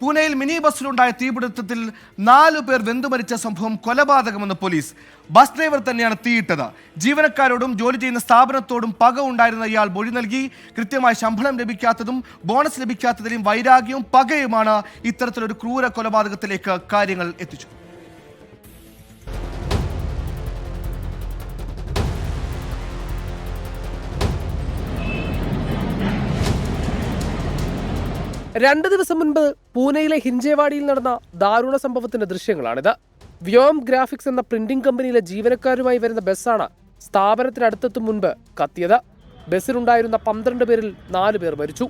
പൂനെയിൽ മിനി ബസ്സിലുണ്ടായ തീപിടുത്തത്തിൽ 4 പേർ വെന്തുമരിച്ച സംഭവം കൊലപാതകമെന്ന് പോലീസ്. ബസ് ഡ്രൈവർ തന്നെയാണ് തീയിട്ടത്. ജീവനക്കാരോടും ജോലി ചെയ്യുന്ന സ്ഥാപനത്തോടും പക ഉണ്ടായിരുന്ന ഇയാൾ മൊഴി നൽകി. കൃത്യമായി ശമ്പളം ലഭിക്കാത്തതും ബോണസ് ലഭിക്കാത്തതിലും വൈരാഗ്യവും പകയുമാണ് ഇത്തരത്തിലൊരു ക്രൂര കൊലപാതകത്തിലേക്ക് കാര്യങ്ങൾ എത്തിച്ചു. രണ്ട് ദിവസം മുൻപ് പൂനെയിലെ ഹിഞ്ചേവാഡിയിൽ നടന്ന ദാരുണ സംഭവത്തിന്റെ ദൃശ്യങ്ങളാണിത്. വ്യോം ഗ്രാഫിക്സ് എന്ന പ്രിന്റിംഗ് കമ്പനിയിലെ ജീവനക്കാരുമായി വരുന്ന ബസ്സാണ് സ്ഥാപനത്തിനടുത്തെത്തും മുൻപ് കത്തിയത്. ബസ്സിലുണ്ടായിരുന്ന 12 പേരിൽ 4 പേർ മരിച്ചു,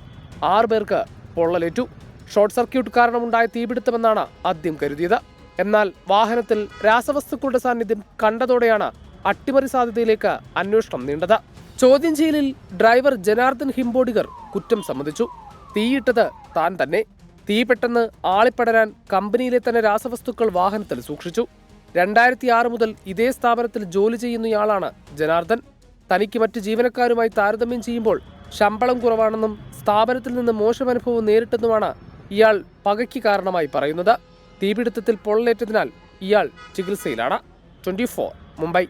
6 പേർക്ക് പൊള്ളലേറ്റു. ഷോർട്ട് സർക്യൂട്ട് കാരണമുണ്ടായ തീപിടുത്തമെന്നാണ് ആദ്യം കരുതിയത്. എന്നാൽ വാഹനത്തിൽ രാസവസ്തുക്കളുടെ സാന്നിധ്യം കണ്ടതോടെയാണ് അട്ടിമറി സാധ്യതയിലേക്ക് അന്വേഷണം നീണ്ടത്. ചോദ്യം ചെയ്യലിൽ ഡ്രൈവർ ജനാർദ്ദൻ ഹിംബോഡിഗർ കുറ്റം സമ്മതിച്ചു. തീയിട്ടത് താൻ തന്നെ. തീ പെട്ടെന്ന് ആളിപ്പടരാൻ കമ്പനിയിലെ തന്നെ രാസവസ്തുക്കൾ വാഹനത്തിൽ സൂക്ഷിച്ചു. 2006 മുതൽ ഇതേ സ്ഥാപനത്തിൽ ജോലി ചെയ്യുന്നയാളാണ് ജനാർദ്ദൻ. തനിക്ക് മറ്റ് ജീവനക്കാരുമായി താരതമ്യം ചെയ്യുമ്പോൾ ശമ്പളം കുറവാണെന്നും സ്ഥാപനത്തിൽ നിന്ന് മോശം അനുഭവം നേരിട്ടെന്നുമാണ് ഇയാൾ പകയ്ക്ക് കാരണമായി പറയുന്നത്. തീപിടുത്തത്തിൽ പൊള്ളലേറ്റതിനാൽ ഇയാൾ ചികിത്സയിലാണ്. 24 മുംബൈ.